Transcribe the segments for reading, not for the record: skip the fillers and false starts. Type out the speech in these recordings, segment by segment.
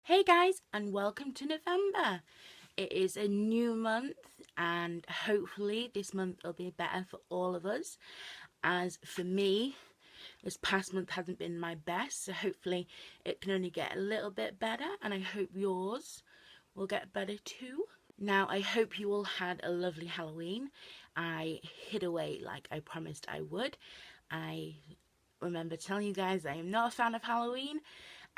Hey guys, and welcome to November. It is a new month, and hopefully, this month will be better for all of us. As for me, this past month hasn't been my best, so hopefully, it can only get a little bit better, and I hope yours will get better too. Now, I hope you all had a lovely Halloween. I hid away like I promised I would. I remember telling you guys I am not a fan of Halloween,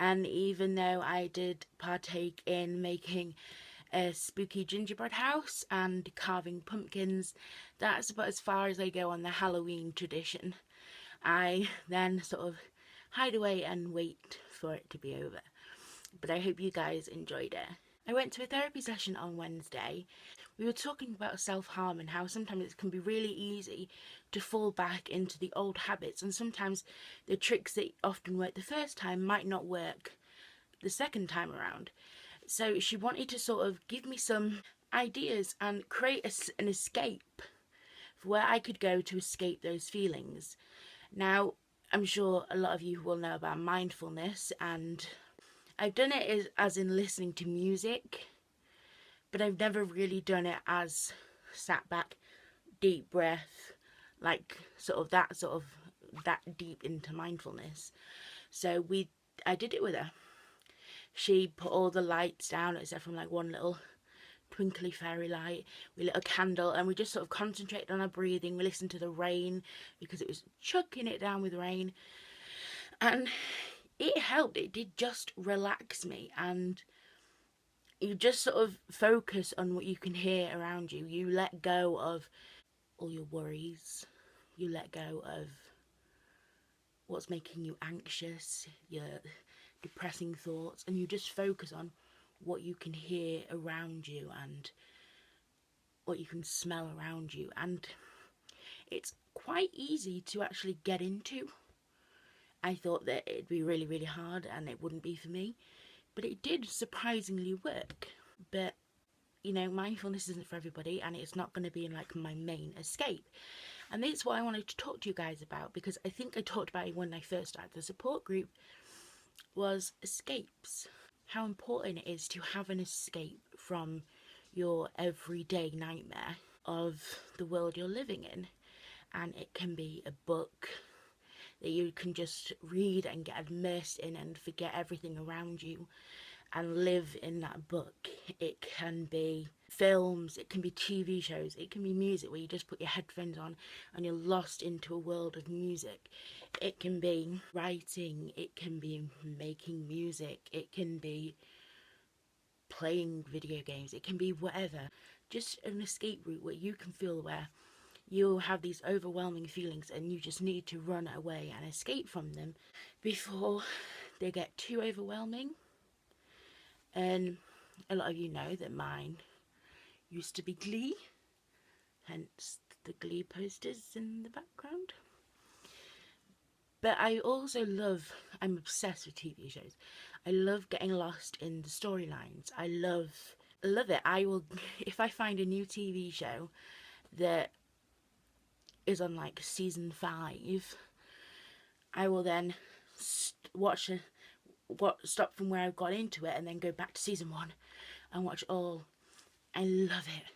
and even though I did partake in making a spooky gingerbread house and carving pumpkins, that's about as far as I go on the Halloween tradition. I then sort of hide away and wait for it to be over. But I hope you guys enjoyed it. I went to a therapy session on Wednesday. We were talking about self-harm and how sometimes it can be really easy to fall back into the old habits, and sometimes the tricks that often work the first time might not work the second time around. So she wanted to sort of give me some ideas and create an escape for where I could go to escape those feelings. Now, I'm sure a lot of you will know about mindfulness, and I've done it as in listening to music, but I've never really done it as sat back, deep breath, like sort of that deep into mindfulness. So I did it with her. She put all the lights down except from like one little twinkly fairy light. We lit a candle and we just sort of concentrated on our breathing. We listened to the rain because it was chucking it down with rain, and it helped. It did just relax me, and you just sort of focus on what you can hear around you. You let go of all your worries. You let go of what's making you anxious, your depressing thoughts, and you just focus on what you can hear around you and what you can smell around you. And it's quite easy to actually get into. I thought that it'd be really, really hard and it wouldn't be for me, but it did surprisingly work. But you know, mindfulness isn't for everybody, and it's not going to be like my main escape. And that's what I wanted to talk to you guys about, because I think I talked about it when I first started the support group, was escapes. How important it is to have an escape from your everyday nightmare of the world you're living in. And it can be a book that you can just read and get immersed in and forget everything around you and live in that book. It can be films, it can be TV shows, it can be music where you just put your headphones on and you're lost into a world of music. It can be writing, it can be making music, it can be playing video games, it can be whatever. Just an escape route where you can feel where you'll have these overwhelming feelings and you just need to run away and escape from them before they get too overwhelming. And a lot of you know that mine used to be Glee, hence the Glee posters in the background. But I also I'm obsessed with TV shows. I love getting lost in the storylines. I love it. I will, if I find a new TV show that is on like season 5, I will then watch stop from where I got into it and then go back to season 1 and watch all. I love it.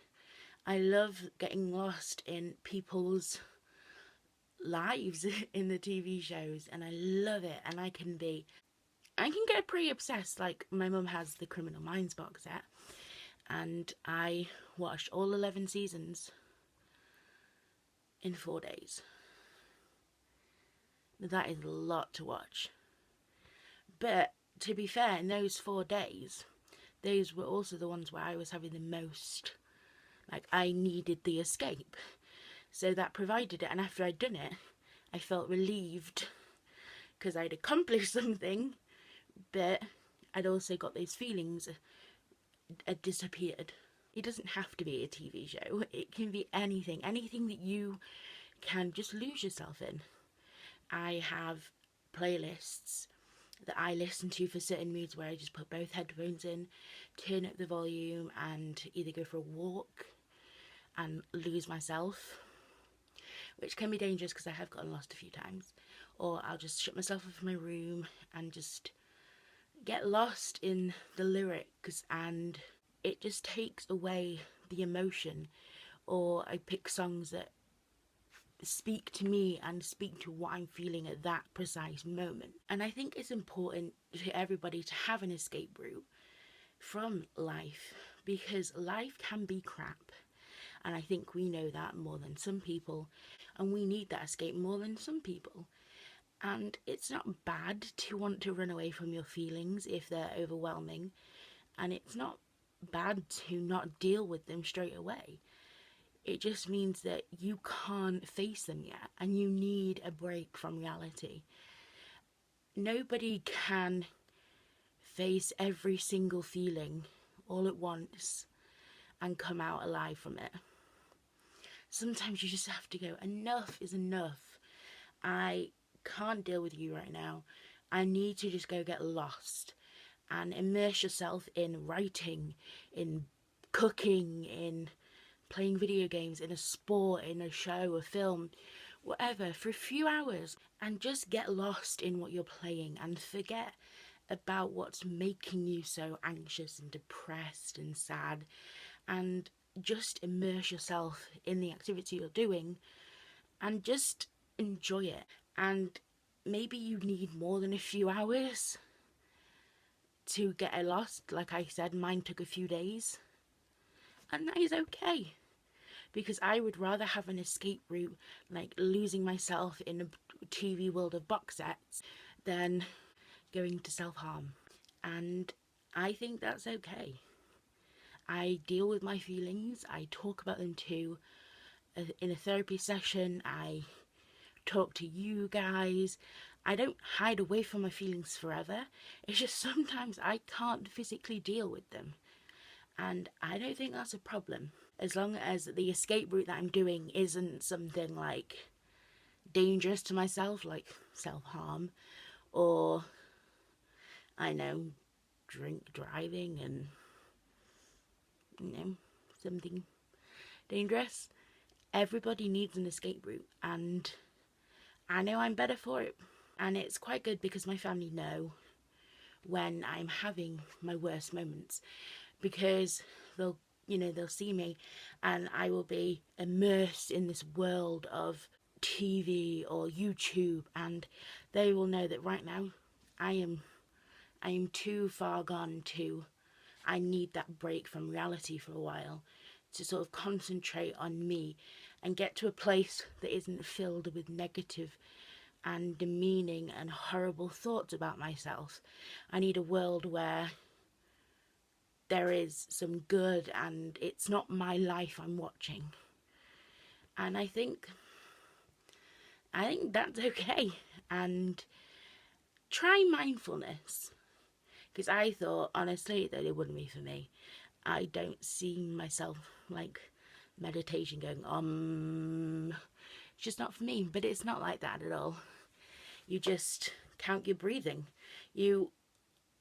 I love getting lost in people's lives in the TV shows, and I love it. And I can get pretty obsessed. Like, my mum has the Criminal Minds box set, and I watched all 11 seasons in 4 days. That is a lot to watch. But to be fair, in those 4 days, those were also the ones where I was having the most, like, I needed the escape. So that provided it, and after I'd done it, I felt relieved because I'd accomplished something, but I'd also got those feelings had disappeared. It doesn't have to be a TV show. It can be anything that you can just lose yourself in. I have playlists that I listen to for certain moods where I just put both headphones in, turn up the volume, and either go for a walk and lose myself, which can be dangerous because I have gotten lost a few times, or I'll just shut myself up in my room and just get lost in the lyrics, and it just takes away the emotion. Or I pick songs that speak to me and speak to what I'm feeling at that precise moment. And I think it's important to everybody to have an escape route from life, because life can be crap. And I think we know that more than some people, and we need that escape more than some people. And it's not bad to want to run away from your feelings if they're overwhelming, and it's not bad to not deal with them straight away. It just means that you can't face them yet, and you need a break from reality. Nobody can face every single feeling all at once and come out alive from it. Sometimes you just have to go, enough is enough. I can't deal with you right now. I need to just go get lost and immerse yourself in writing, in cooking, in playing video games, in a sport, in a show, a film, whatever, for a few hours, and just get lost in what you're playing and forget about what's making you so anxious and depressed and sad, and just immerse yourself in the activity you're doing and just enjoy it. And maybe you need more than a few hours to get lost. Like I said, mine took a few days, and that is okay, because I would rather have an escape route like losing myself in a TV world of box sets than going to self-harm. And I think that's okay. I deal with my feelings, I talk about them too. In a therapy session, I talk to you guys. I don't hide away from my feelings forever. It's just sometimes I can't physically deal with them. And I don't think that's a problem, as long as the escape route that I'm doing isn't something like dangerous to myself, like self-harm, or, I know, drink driving and, something dangerous. Everybody needs an escape route, and I know I'm better for it. And it's quite good because my family know when I'm having my worst moments, because they'll see me and I will be immersed in this world of TV or YouTube, and they will know that right now I am too far gone to, I need that break from reality for a while to sort of concentrate on me and get to a place that isn't filled with negative and demeaning and horrible thoughts about myself. I need a world where there is some good and it's not my life I'm watching. And I think that's okay. And try mindfulness, because I thought honestly that it wouldn't be for me. I don't see myself like meditation going it's just not for me. But it's not like that at all. You just count your breathing, you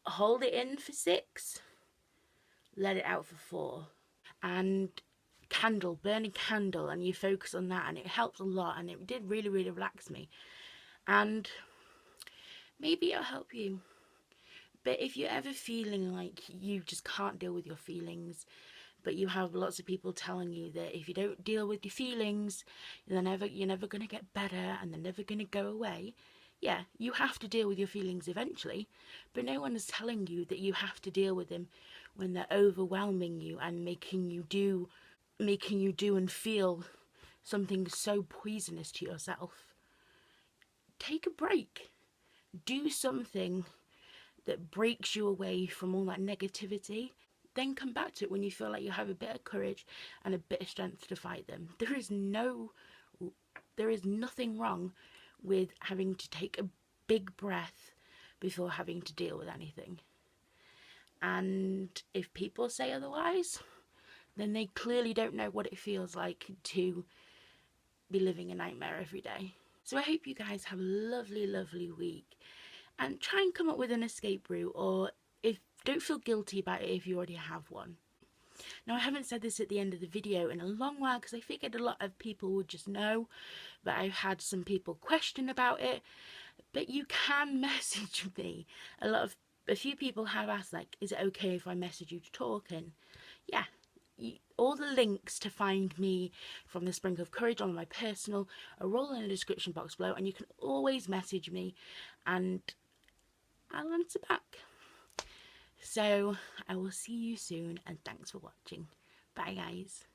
hold it in for 6, let it out for 4, and burn a candle, and you focus on that, and it helps a lot, and it did really, really relax me. And maybe it'll help you. But if you're ever feeling like you just can't deal with your feelings, but you have lots of people telling you that if you don't deal with your feelings, you're never going to get better and they're never going to go away. Yeah, you have to deal with your feelings eventually, but no one is telling you that you have to deal with them when they're overwhelming you and making you do and feel something so poisonous to yourself. Take a break. Do something that breaks you away from all that negativity. Then come back to it when you feel like you have a bit of courage and a bit of strength to fight them. There is nothing wrong with having to take a big breath before having to deal with anything. And if people say otherwise, then they clearly don't know what it feels like to be living a nightmare every day. So I hope you guys have a lovely, lovely week, and try and come up with an escape route, or don't feel guilty about it if you already have one. Now, I haven't said this at the end of the video in a long while because I figured a lot of people would just know, but I've had some people question about it. But you can message me. A lot of But a few people have asked, like, is it okay if I message you to talk? And yeah, all the links to find me from the Sprinkle of Courage on my personal are all in the description box below, and you can always message me and I'll answer back. So I will see you soon, and thanks for watching. Bye guys.